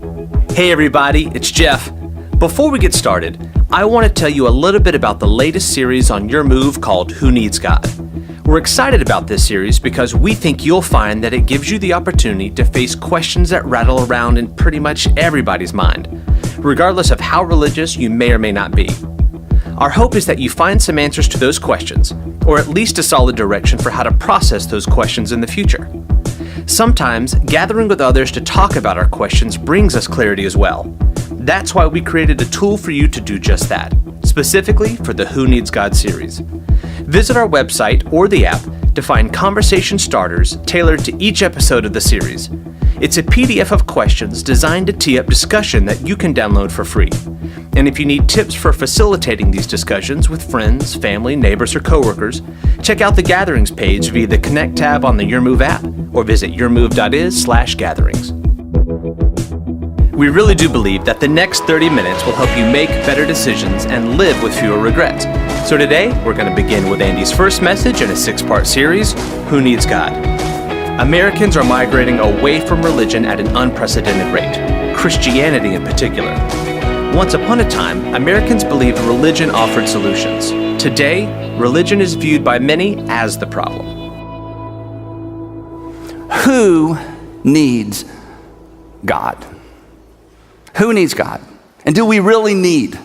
Hey everybody, it's Jeff. Before we get started, I want to tell you a little bit about the latest series on Your Move called Who Needs God? We're excited about this series because we think you'll find that it gives you the opportunity to face questions that rattle around in pretty much everybody's mind, regardless of how religious you may or may not be. Our hope is that you find some answers to those questions, or at least a solid direction for how to process those questions in the future. Sometimes, gathering with others to talk about our questions brings us clarity as well. That's why we created a tool for you to do just that, specifically for the Who Needs God series. Visit our website or the app to find conversation starters tailored to each episode of the series. It's a PDF of questions designed to tee up discussion that you can download for free. And if you need tips for facilitating these discussions with friends, family, neighbors, or coworkers, check out the Gatherings page via the Connect tab on the Your Move app or visit yourmove.is/gatherings. We really do believe that the next 30 minutes will help you make better decisions and live with fewer regrets. So today, we're going to begin with Andy's first message in a 6-part series, Who Needs God? Americans are migrating away from religion at an unprecedented rate, Christianity in particular. Once upon a time, Americans believed religion offered solutions. Today, religion is viewed by many as the problem. Who needs God? Who needs God? And do we really need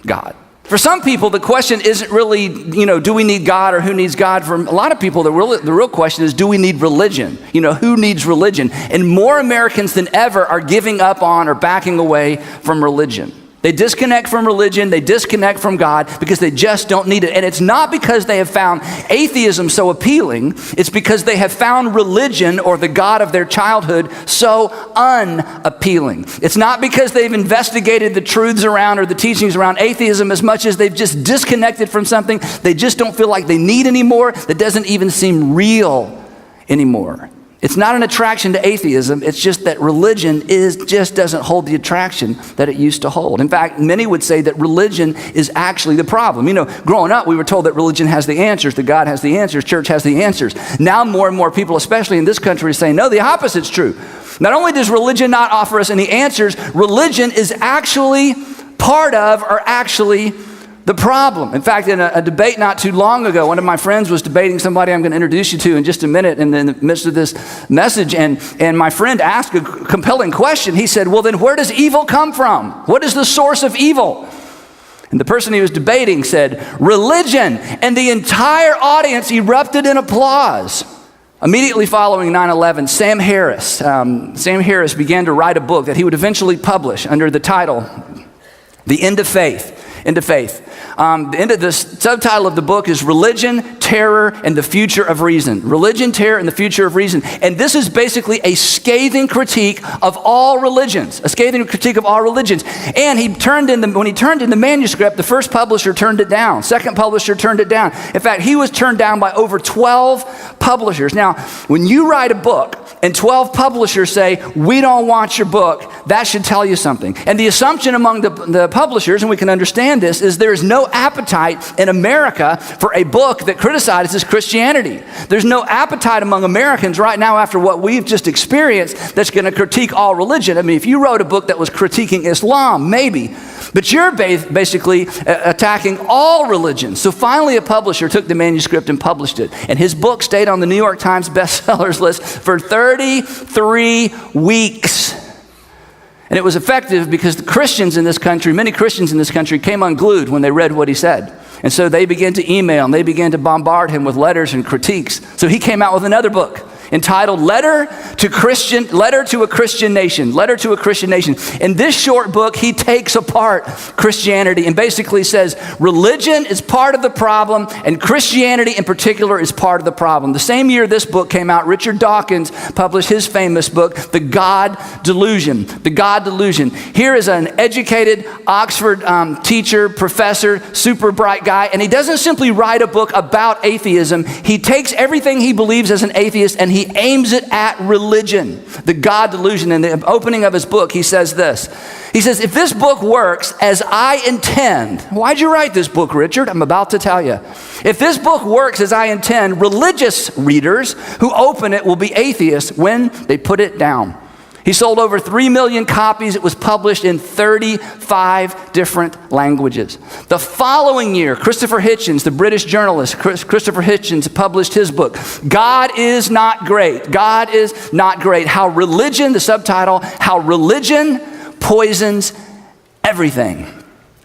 God? For some people, the question isn't really, do we need God or who needs God? For a lot of people, the real question is, do we need religion? Who needs religion? And more Americans than ever are giving up on or backing away from religion. They disconnect from religion, they disconnect from God because they just don't need it. And it's not because they have found atheism so appealing, it's because they have found religion or the God of their childhood so unappealing. It's not because they've investigated the truths around or the teachings around atheism as much as they've just disconnected from something they just don't feel like they need anymore, that doesn't even seem real anymore. It's not an attraction to atheism, it's just that religion just doesn't hold the attraction that it used to hold. In fact, many would say that religion is actually the problem. Growing up, we were told that religion has the answers, that God has the answers, church has the answers. Now more and more people, especially in this country, are saying, no, the opposite's true. Not only does religion not offer us any answers, religion is actually part of or actually the problem. In fact, in a debate not too long ago, one of my friends was debating somebody I'm going to introduce you to in just a minute in the midst of this message, and my friend asked a compelling question. He said, well, then where does evil come from? What is the source of evil? And the person he was debating said, religion, and the entire audience erupted in applause. Immediately following 9/11, Sam Harris began to write a book that he would eventually publish under the title, The End of Faith. The subtitle of the book is Religion, Terror, and the Future of Reason. Religion, Terror, and the Future of Reason. And this is basically a scathing critique of all religions. And when he turned in the manuscript, the first publisher turned it down. Second publisher turned it down. In fact, he was turned down by over 12 publishers. Now, when you write a book and 12 publishers say, we don't want your book, that should tell you something. And the assumption among the publishers, and we can understand this, is there is no appetite in America for a book that criticizes Christianity. There's no appetite among Americans right now after what we've just experienced that's going to critique all religion. I mean, if you wrote a book that was critiquing Islam, maybe. But you're basically attacking all religions. So finally a publisher took the manuscript and published it. And his book stayed on the New York Times bestsellers list for 33 weeks. And it was effective because many Christians in this country came unglued when they read what he said. And so they began to email and they began to bombard him with letters and critiques. So he came out with another book entitled Letter to a Christian Nation. In this short book, he takes apart Christianity and basically says religion is part of the problem and Christianity in particular is part of the problem. The same year this book came out, Richard Dawkins published his famous book, The God Delusion. Here is an educated Oxford teacher, professor, super bright guy, and he doesn't simply write a book about atheism. He takes everything he believes as an atheist and he aims it at religion, the God delusion. In the opening of his book, he says this. He says, if this book works as I intend, why'd you write this book, Richard? I'm about to tell you. If this book works as I intend, religious readers who open it will be atheists when they put it down. He sold over 3 million copies. It was published in 35 different languages. The following year, Christopher Hitchens, the British journalist, Christopher Hitchens published his book, God is Not Great. God is Not Great. How religion, the subtitle, How Religion Poisons Everything.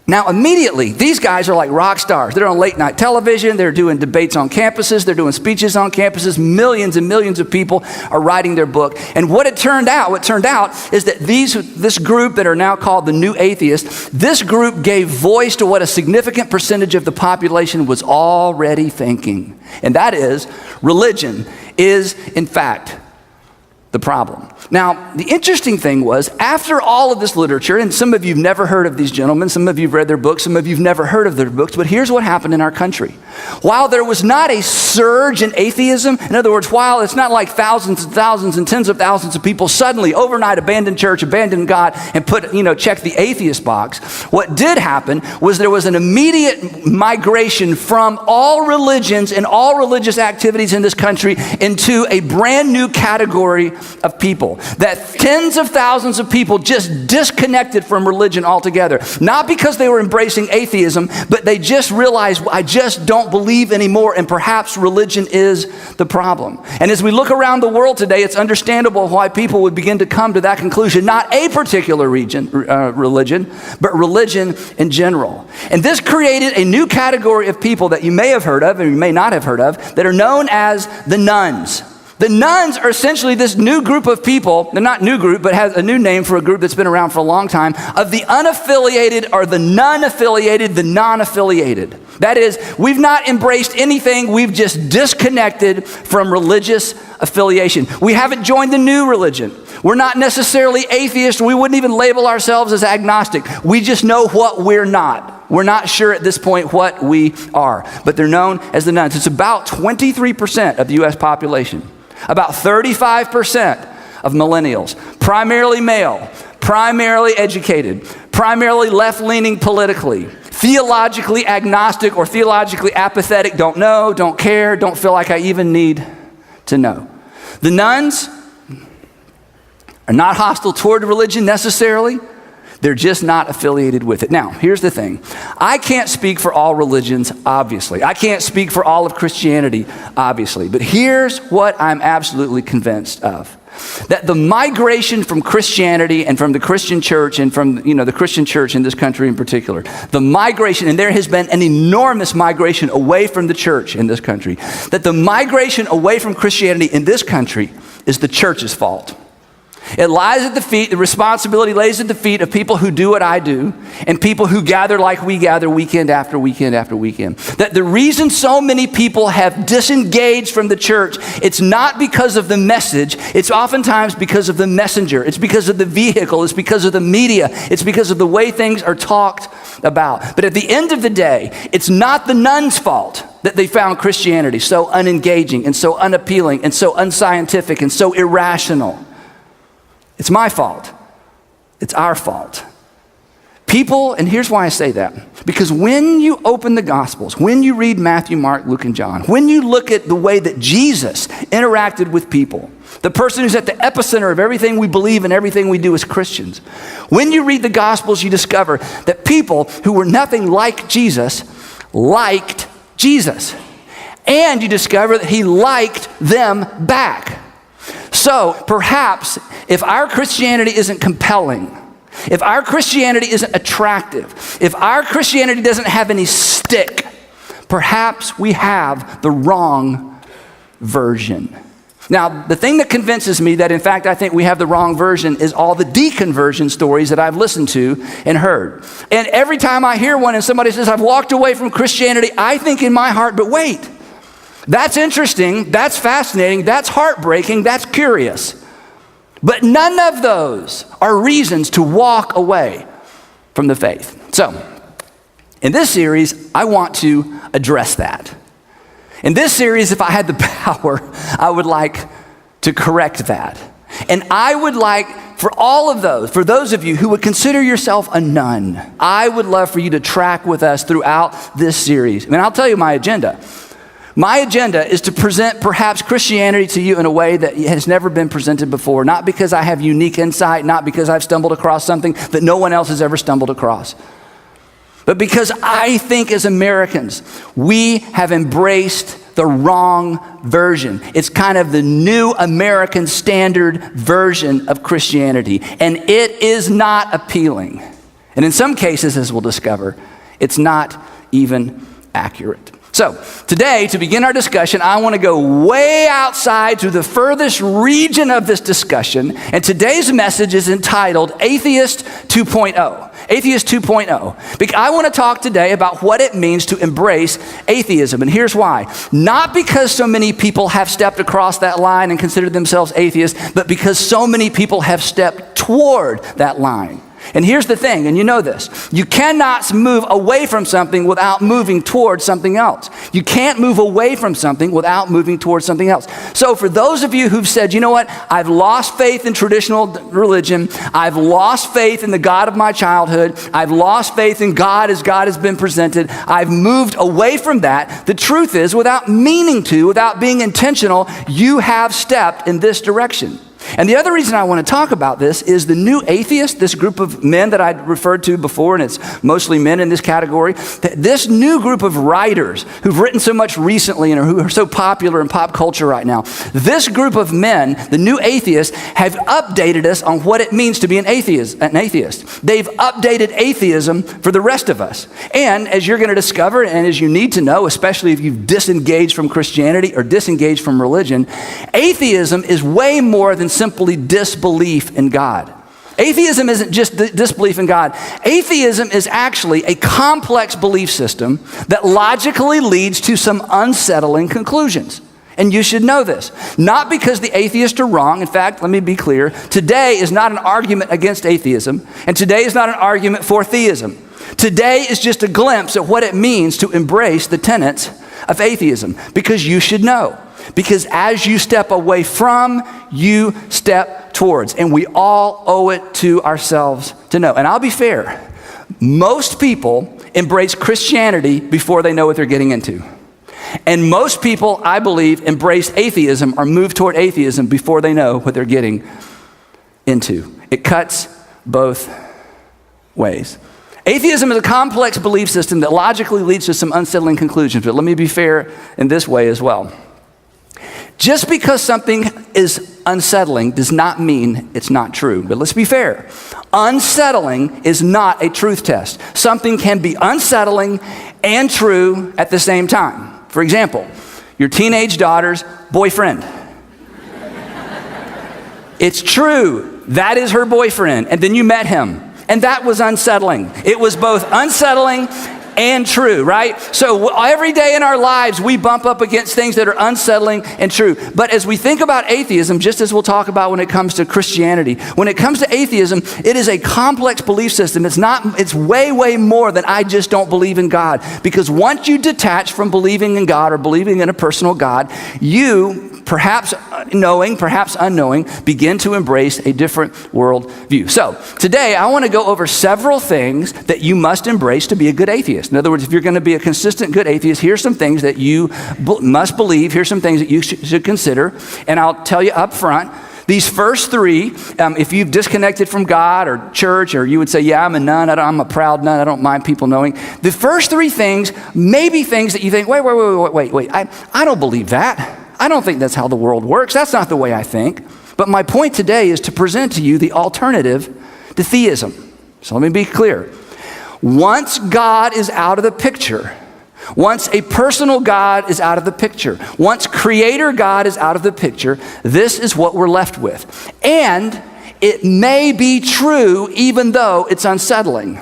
Now, immediately, these guys are like rock stars. They're on late night television. They're doing debates on campuses. They're doing speeches on campuses. Millions and millions of people are writing their book. And what turned out is that this group that are now called the New Atheists, this group gave voice to what a significant percentage of the population was already thinking. And that is, religion is, in fact, the problem. Now, the interesting thing was, after all of this literature, and some of you have never heard of these gentlemen, some of you have read their books, some of you have never heard of their books, but here's what happened in our country. While there was not a surge in atheism, in other words, while it's not like thousands and thousands and tens of thousands of people suddenly overnight abandoned church, abandoned God, and check the atheist box, what did happen was there was an immediate migration from all religions and all religious activities in this country into a brand new category of people. That tens of thousands of people just disconnected from religion altogether. Not because they were embracing atheism, but they just realized, I just don't believe anymore, and perhaps religion is the problem. And as we look around the world today, it's understandable why people would begin to come to that conclusion. Not a particular religion, but religion in general. And this created a new category of people that you may have heard of, and you may not have heard of, that are known as the nones. The nones are essentially this new group of people, they're not new group, but has a new name for a group that's been around for a long time, of the unaffiliated or the non-affiliated, the non-affiliated. That is, we've not embraced anything, we've just disconnected from religious affiliation. We haven't joined the new religion. We're not necessarily atheists, we wouldn't even label ourselves as agnostic. We just know what we're not. We're not sure at this point what we are, but they're known as the nones. It's about 23% of the U.S. population. About 35% of millennials, primarily male, primarily educated, primarily left-leaning politically, theologically agnostic or theologically apathetic, don't know, don't care, don't feel like I even need to know. The nones are not hostile toward religion necessarily. They're just not affiliated with it. Now, here's the thing. I can't speak for all religions, obviously. I can't speak for all of Christianity, obviously. But here's what I'm absolutely convinced of. That the migration from Christianity and from the Christian church and from, the Christian church in this country in particular, the migration, and there has been an enormous migration away from the church in this country, that the migration away from Christianity in this country is the church's fault. It lies at the feet, the responsibility lays at the feet of people who do what I do and people who gather like we gather weekend after weekend after weekend. That the reason so many people have disengaged from the church, it's not because of the message, it's oftentimes because of the messenger, it's because of the vehicle, it's because of the media, it's because of the way things are talked about. But at the end of the day, it's not the nones' fault that they found Christianity so unengaging and so unappealing and so unscientific and so irrational. It's my fault. It's our fault. People, and here's why I say that. Because when you open the Gospels, when you read Matthew, Mark, Luke, and John, when you look at the way that Jesus interacted with people, the person who's at the epicenter of everything we believe and everything we do as Christians, when you read the Gospels, you discover that people who were nothing like Jesus liked Jesus. And you discover that he liked them back. So perhaps if our Christianity isn't compelling, if our Christianity isn't attractive, if our Christianity doesn't have any stick, perhaps we have the wrong version. Now, the thing that convinces me that in fact I think we have the wrong version is all the deconversion stories that I've listened to and heard. And every time I hear one and somebody says, I've walked away from Christianity, I think in my heart, but wait. That's interesting, that's fascinating, that's heartbreaking, that's curious. But none of those are reasons to walk away from the faith. So, in this series, I want to address that. In this series, if I had the power, I would like to correct that. And I would like for all of those, for those of you who would consider yourself a none, I would love for you to track with us throughout this series. I mean, I'll tell you my agenda. My agenda is to present perhaps Christianity to you in a way that has never been presented before, not because I have unique insight, not because I've stumbled across something that no one else has ever stumbled across, but because I think as Americans, we have embraced the wrong version. It's kind of the new American standard version of Christianity, and it is not appealing. And in some cases, as we'll discover, it's not even accurate. So today, to begin our discussion, I want to go way outside to the furthest region of this discussion, and today's message is entitled Atheist 2.0. Atheist 2.0. Because I want to talk today about what it means to embrace atheism, and here's why. Not because so many people have stepped across that line and considered themselves atheists, but because so many people have stepped toward that line. And here's the thing, and you know this. You cannot move away from something without moving towards something else. You can't move away from something without moving towards something else. So for those of you who've said, you know what, I've lost faith in traditional religion, I've lost faith in the God of my childhood, I've lost faith in God as God has been presented, I've moved away from that, the truth is, without meaning to, without being intentional, you have stepped in this direction. And the other reason I want to talk about this is the new atheist, this group of men that I referred to before, and it's mostly men in this category, this new group of writers who've written so much recently and who are so popular in pop culture right now, this group of men, the new atheists, have updated us on what it means to be an atheist. They've updated atheism for the rest of us. And as you're going to discover, and as you need to know, especially if you've disengaged from Christianity or disengaged from religion, atheism is way more than simply disbelief in God. Atheism isn't just disbelief in God. Atheism is actually a complex belief system that logically leads to some unsettling conclusions. And you should know this. Not because the atheists are wrong. In fact, let me be clear. Today is not an argument against atheism, and today is not an argument for theism. Today is just a glimpse at what it means to embrace the tenets of atheism, because you should know. Because as you step away from, you step towards. And we all owe it to ourselves to know. And I'll be fair. Most people embrace Christianity before they know what they're getting into. And most people, I believe, embrace atheism or move toward atheism before they know what they're getting into. It cuts both ways. Atheism is a complex belief system that logically leads to some unsettling conclusions. But let me be fair in this way as well. Just because something is unsettling does not mean it's not true. But let's be fair. Unsettling is not a truth test. Something can be unsettling and true at the same time. For example, your teenage daughter's boyfriend. It's true, that is her boyfriend, and then you met him, and that was unsettling. It was both unsettling and true, right? So every day in our lives, we bump up against things that are unsettling and true. But as we think about atheism, just as we'll talk about when it comes to Christianity, when it comes to atheism, it is a complex belief system. It's way, way more than I just don't believe in God. Because once you detach from believing in God or believing in a personal God, you, perhaps knowing, perhaps unknowing, begin to embrace a different worldview. So today, I want to go over several things that you must embrace to be a good atheist. In other words, if you're going to be a consistent good atheist, here's some things that you must believe. Here's some things that you should consider. And I'll tell you up front, these first three, if you've disconnected from God or church, or you would say, yeah, I'm a nun, I'm a proud nun, I don't mind people knowing. The first three things may be things that you think, wait, I don't believe that. I don't think that's how the world works. That's not the way I think. But my point today is to present to you the alternative to theism. So let me be clear. Once God is out of the picture, once a personal God is out of the picture, once Creator God is out of the picture, this is what we're left with. And it may be true even though it's unsettling.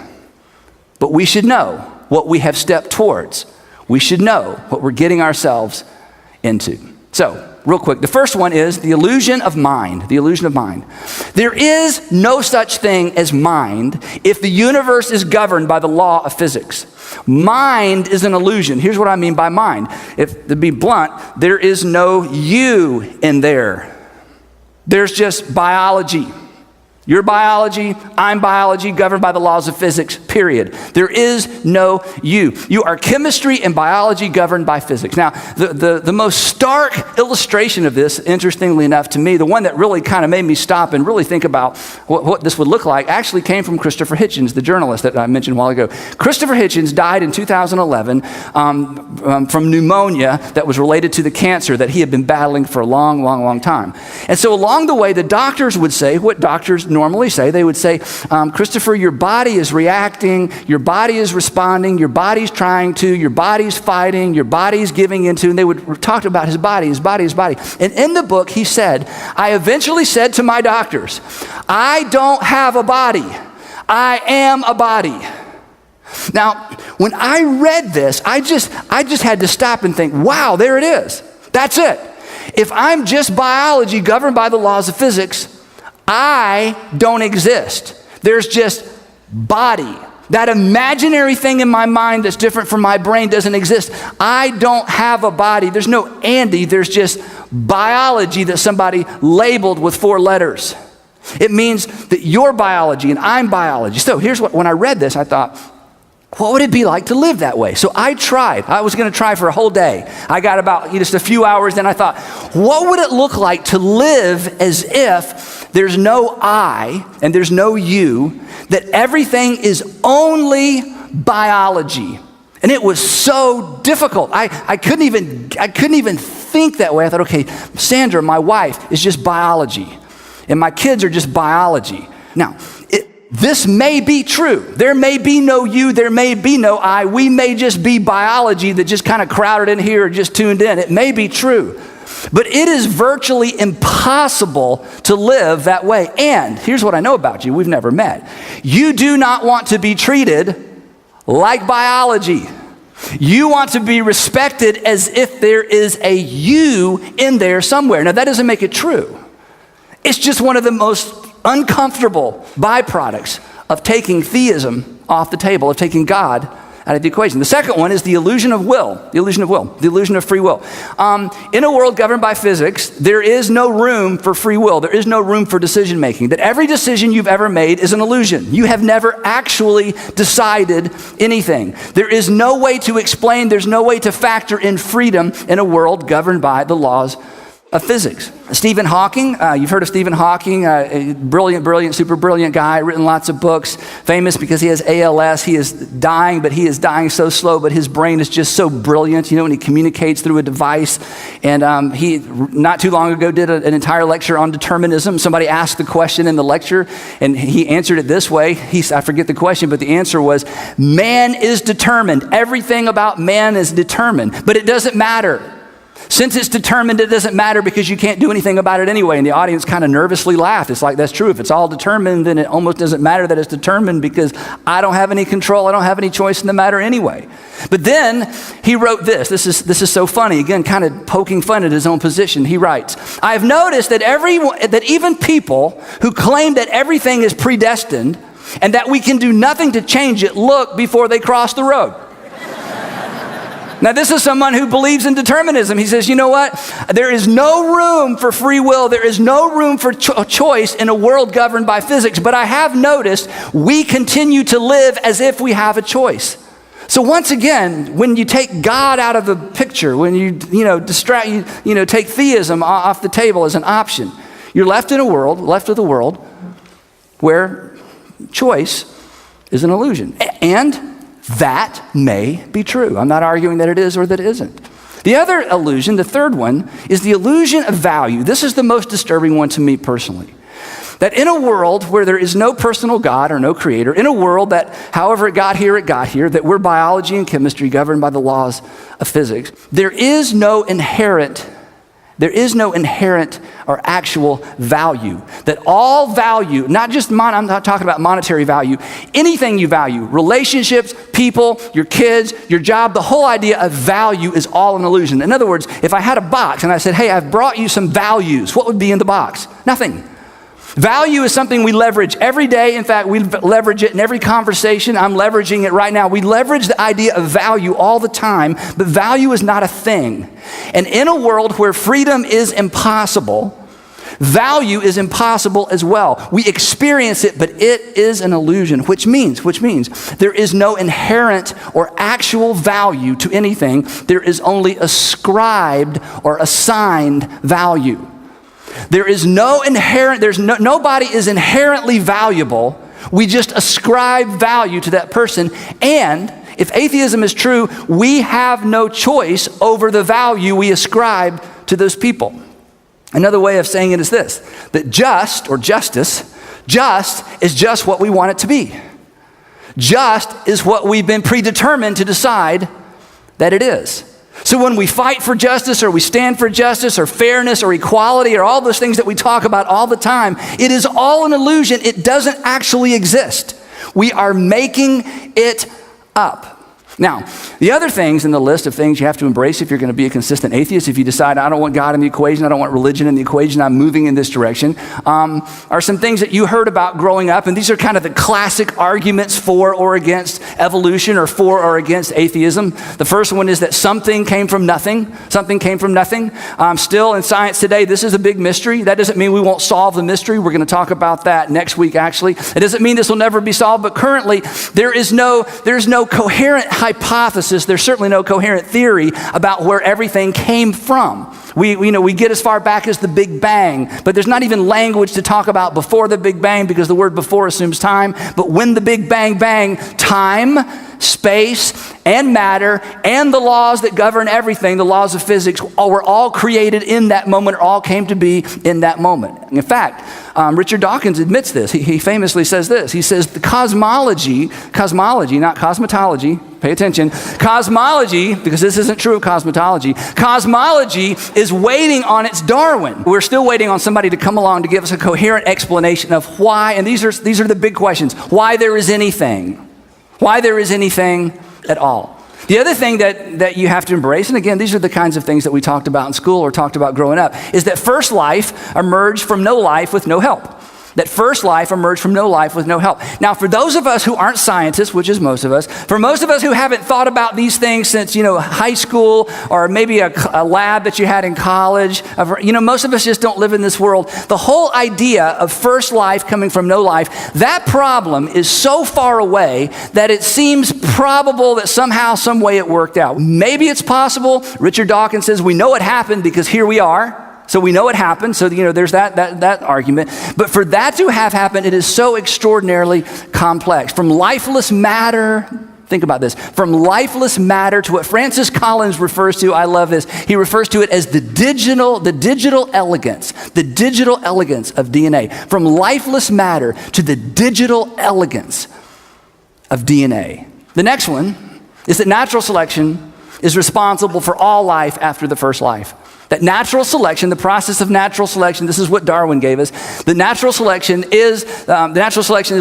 But we should know what we have stepped towards. We should know what we're getting ourselves into. So, real quick, the first one is the illusion of mind. The illusion of mind. There is no such thing as mind if the universe is governed by the law of physics. Mind is an illusion. Here's what I mean by mind. If to be blunt, there is no you in there. There's just biology. Your biology, I'm biology, governed by the laws of physics, period. There is no you. You are chemistry and biology governed by physics. Now, the most stark illustration of this, interestingly enough to me, the one that really kind of made me stop and really think about what this would look like, actually came from Christopher Hitchens, the journalist that I mentioned a while ago. Christopher Hitchens died in 2011 from pneumonia that was related to the cancer that he had been battling for a long time. And so along the way, the doctors would say what doctors normally say. They would say, Christopher, your body is reacting, your body is responding, your body's trying to, your body's fighting, your body's giving into, and they would talk about his body. And in the book, he said, I eventually said to my doctors, I don't have a body. I am a body. Now, when I read this, I just had to stop and think, wow, there it is. That's it. If I'm just biology governed by the laws of physics, I don't exist. There's just body. That imaginary thing in my mind that's different from my brain doesn't exist. I don't have a body. There's no Andy. There's just biology that somebody labeled with 4 letters. It means that you're biology and I'm biology. So here's when I read this, I thought, what would it be like to live that way? So I tried. I was going to try for a whole day. I got about just a few hours, then I thought, what would it look like to live as if there's no I and there's no you, that everything is only biology? And it was so difficult. I couldn't even think that way. I thought, okay, Sandra, my wife, is just biology, and my kids are just biology. Now, this may be true. There may be no you, there may be no I. We may just be biology that just kind of crowded in here or just tuned in. It may be true. But it is virtually impossible to live that way. And here's what I know about you. We've never met. You do not want to be treated like biology. You want to be respected as if there is a you in there somewhere. Now, that doesn't make it true. It's just one of the most uncomfortable byproducts of taking theism off the table, of taking God out of the equation. The second one is the illusion of will, the illusion of free will. In a world governed by physics, there is no room for free will. There is no room for decision making. That every decision you've ever made is an illusion. You have never actually decided anything. There is no way to explain, there's no way to factor in freedom in a world governed by the laws of physics. Stephen Hawking, you've heard of Stephen Hawking, a brilliant, super brilliant guy, written lots of books, famous because he has ALS. He is dying, but he is dying so slow, but his brain is just so brilliant, when he communicates through a device. And he, not too long ago, did an entire lecture on determinism. Somebody asked the question in the lecture, and he answered it this way. I forget the question, but the answer was, man is determined. Everything about man is determined, but it doesn't matter. Since it's determined, it doesn't matter because you can't do anything about it anyway. And the audience kind of nervously laughed. It's like, that's true. If it's all determined, then it almost doesn't matter that it's determined because I don't have any control. I don't have any choice in the matter anyway. But then he wrote this. This is so funny. Again, kind of poking fun at his own position. He writes, I have noticed that even people who claim that everything is predestined and that we can do nothing to change it look before they cross the road. Now, this is someone who believes in determinism. He says, you know what? There is no room for free will. There is no room for choice in a world governed by physics. But I have noticed we continue to live as if we have a choice. So once again, when you take God out of the picture, when you take theism off the table as an option, you're left with a world where choice is an illusion. And that may be true. I'm not arguing that it is or that it isn't. The other illusion, the third one, is the illusion of value. This is the most disturbing one to me personally. That in a world where there is no personal God or no creator, in a world that however it got here, that we're biology and chemistry governed by the laws of physics, there is no inherent or actual value. That all value, I'm not talking about monetary value, anything you value, relationships, people, your kids, your job, the whole idea of value is all an illusion. In other words, if I had a box and I said, hey, I've brought you some values, what would be in the box? Nothing. Value is something we leverage every day. In fact, we leverage it in every conversation. I'm leveraging it right now. We leverage the idea of value all the time, but value is not a thing. And in a world where freedom is impossible, Value is impossible as well. We experience it, but it is an illusion, which means there is no inherent or actual value to anything. There is only ascribed or assigned value. There is no inherent, nobody is inherently valuable. We just ascribe value to that person. And if atheism is true, we have no choice over the value we ascribe to those people. Another way of saying it is this, that just is just what we want it to be. Just is what we've been predetermined to decide that it is. So when we fight for justice or we stand for justice or fairness or equality or all those things that we talk about all the time, it is all an illusion. It doesn't actually exist. We are making it up. Now, the other things in the list of things you have to embrace if you're going to be a consistent atheist, if you decide, I don't want God in the equation, I don't want religion in the equation, I'm moving in this direction, are some things that you heard about growing up. And these are kind of the classic arguments for or against evolution or for or against atheism. The first one is that something came from nothing. Something came from nothing. Still in science today, this is a big mystery. That doesn't mean we won't solve the mystery. We're going to talk about that next week, actually. It doesn't mean this will never be solved, but currently there's no coherent hypothesis, there's certainly no coherent theory about where everything came from. We get as far back as the Big Bang, but there's not even language to talk about before the Big Bang because the word before assumes time. But when the Big Bang bang, time, space, and matter, and the laws that govern everything, the laws of physics, were all created in that moment, or all came to be in that moment. In fact, Richard Dawkins admits this. He famously says this. He says, the cosmology, not cosmetology, pay attention, cosmology, because this isn't true of cosmetology, cosmology is waiting on its Darwin. We're still waiting on somebody to come along to give us a coherent explanation of why, and these are the big questions, why there is anything at all. The other thing that you have to embrace, and again, these are the kinds of things that we talked about in school or talked about growing up, is that first life emerged from no life with no help. That first life emerged from no life with no help. Now, for those of us who aren't scientists, which is most of us, for most of us who haven't thought about these things since, high school or maybe a lab that you had in college, most of us just don't live in this world. The whole idea of first life coming from no life, that problem is so far away that it seems probable that somehow, some way it worked out. Maybe it's possible. Richard Dawkins says we know it happened because here we are. So we know it happened, so there's that argument. But for that to have happened, it is so extraordinarily complex. From lifeless matter, think about this, from lifeless matter to what Francis Collins refers to, I love this, he refers to it as the digital elegance of DNA. From lifeless matter to the digital elegance of DNA. The next one is that natural selection is responsible for all life after the first life. That natural selection, the process of natural selection, this is what Darwin gave us. The natural selection is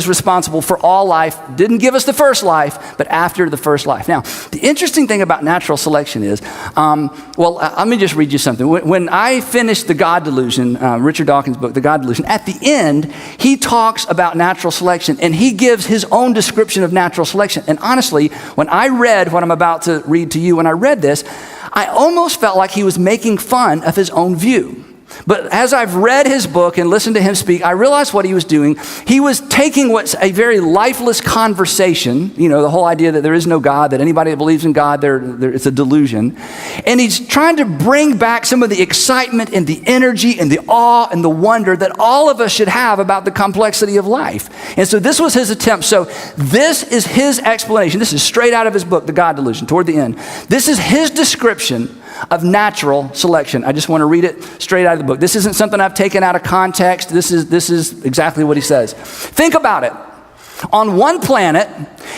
responsible for all life. Didn't give us the first life, but after the first life. Now, the interesting thing about natural selection is, let me just read you something. When I finished The God Delusion, Richard Dawkins' book, The God Delusion, at the end, he talks about natural selection, and he gives his own description of natural selection. And honestly, when I read what I'm about to read to you, when I read this, I almost felt like he was making fun of his own view. But as I've read his book and listened to him speak, I realized what he was doing. He was taking what's a very lifeless conversation, the whole idea that there is no God, that anybody that believes in God, it's a delusion. And he's trying to bring back some of the excitement and the energy and the awe and the wonder that all of us should have about the complexity of life. And so this was his attempt. So this is his explanation. This is straight out of his book, The God Delusion, toward the end. This is his description of natural selection. I just want to read it straight out of the book. This isn't something I've taken out of context. This is exactly what he says. Think about it. On one planet,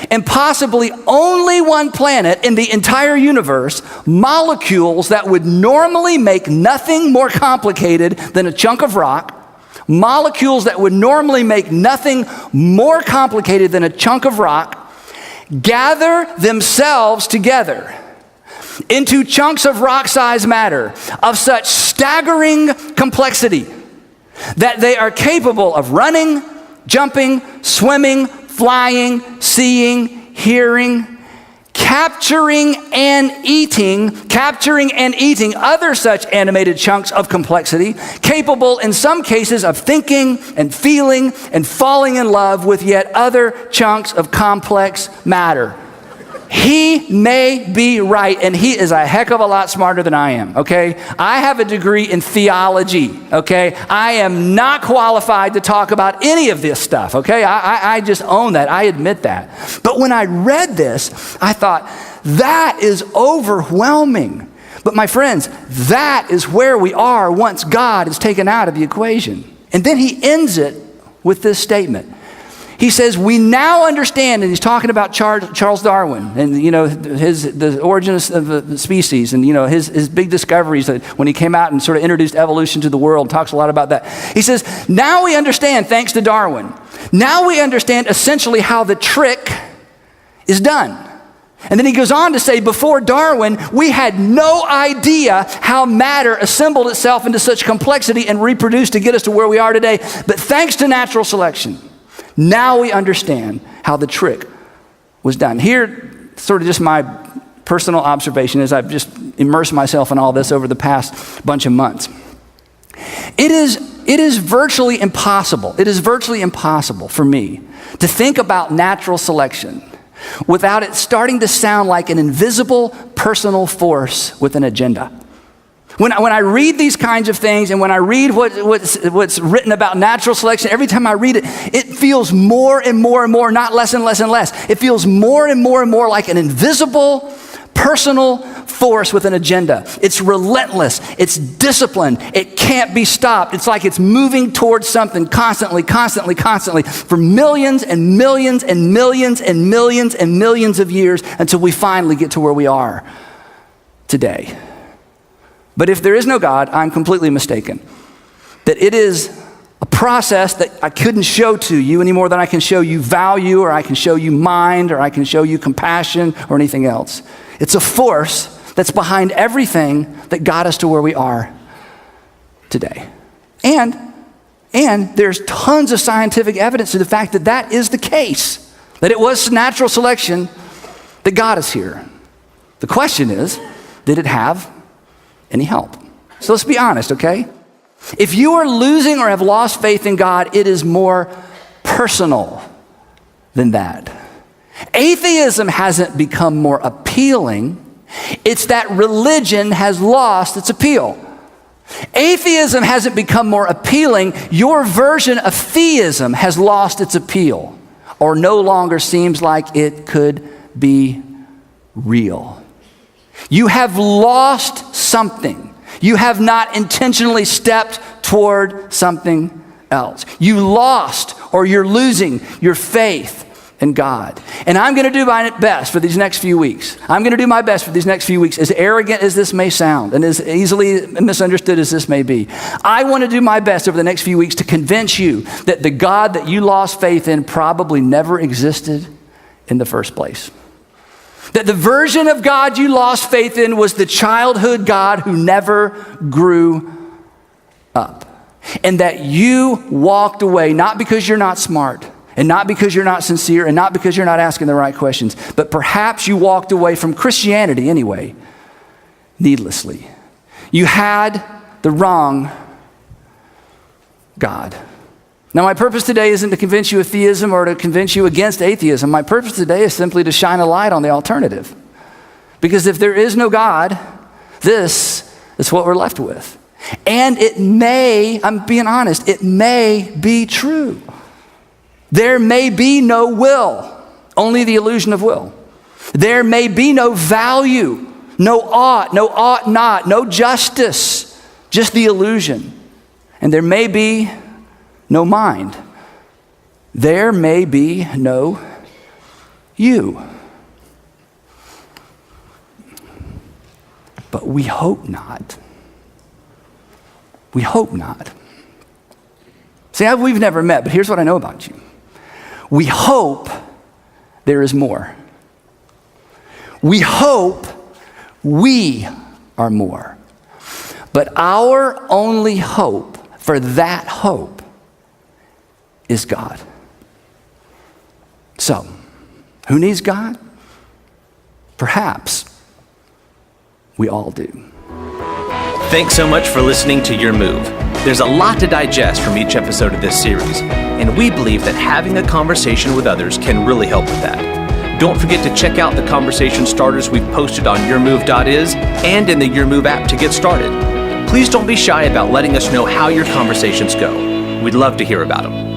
and possibly only one planet in the entire universe, molecules that would normally make nothing more complicated than a chunk of rock, molecules that would normally make nothing more complicated than a chunk of rock, gather themselves together into chunks of rock-sized matter of such staggering complexity that they are capable of running, jumping, swimming, flying, seeing, hearing, capturing and eating other such animated chunks of complexity, capable in some cases of thinking and feeling and falling in love with yet other chunks of complex matter. He may be right, and he is a heck of a lot smarter than I am, okay? I have a degree in theology, okay? I am not qualified to talk about any of this stuff, okay? I just own that. I admit that. But when I read this, I thought, that is overwhelming. But my friends, that is where we are once God is taken out of the equation. And then he ends it with this statement. He says, we now understand, and he's talking about Charles Darwin and, the origins of the species and, his big discoveries that when he came out and sort of introduced evolution to the world, talks a lot about that. He says, now we understand, thanks to Darwin, now we understand essentially how the trick is done. And then he goes on to say, before Darwin, we had no idea how matter assembled itself into such complexity and reproduced to get us to where we are today. But thanks to natural selection, now we understand how the trick was done. Here, sort of just my personal observation as I've just immersed myself in all this over the past bunch of months. It is virtually impossible for me to think about natural selection without it starting to sound like an invisible personal force with an agenda. When I read these kinds of things and when I read what's written about natural selection, every time I read it, it feels more and more and more, not less and less and less. It feels more and more like an invisible personal force with an agenda. It's relentless. It's disciplined. It can't be stopped. It's like it's moving towards something constantly for millions and millions and millions and millions and millions of years until we finally get to where we are today. But if there is no God, I'm completely mistaken. That it is a process that I couldn't show to you any more than I can show you value, or I can show you mind, or I can show you compassion, or anything else. It's a force that's behind everything that got us to where we are today. And there's tons of scientific evidence to the fact that that is the case, that it was natural selection that got us here. The question is, did it have any help? So let's be honest, okay? If you are losing or have lost faith in God, it is more personal than that. Atheism hasn't become more appealing. It's that religion has lost its appeal. Atheism hasn't become more appealing. Your version of theism has lost its appeal, or no longer seems like it could be real. You have lost something. You have not intentionally stepped toward something else. You lost, or you're losing your faith in God. And I'm going to do my best for these next few weeks. As arrogant as this may sound and as easily misunderstood as this may be. I want to do my best over the next few weeks to convince you that the God that you lost faith in probably never existed in the first place. That the version of God you lost faith in was the childhood God who never grew up. And that you walked away, not because you're not smart, and not because you're not sincere, and not because you're not asking the right questions, but perhaps you walked away from Christianity anyway, needlessly. You had the wrong God. Now, my purpose today isn't to convince you of theism or to convince you against atheism. My purpose today is simply to shine a light on the alternative. Because if there is no God, this is what we're left with. And it may, I'm being honest, it may be true. There may be no will, only the illusion of will. There may be no value, no ought not, no justice, just the illusion. And there may be no mind. There may be no you. But we hope not. We hope not. See, we've never met, but here's what I know about you. We hope there is more. We hope we are more. But our only hope for that hope is God. So, who needs God? Perhaps we all do. Thanks so much for listening to Your Move. There's a lot to digest from each episode of this series, and we believe that having a conversation with others can really help with that. Don't forget to check out the conversation starters we've posted on yourmove.is and in the Your Move app to get started. Please don't be shy about letting us know how your conversations go. We'd love to hear about them.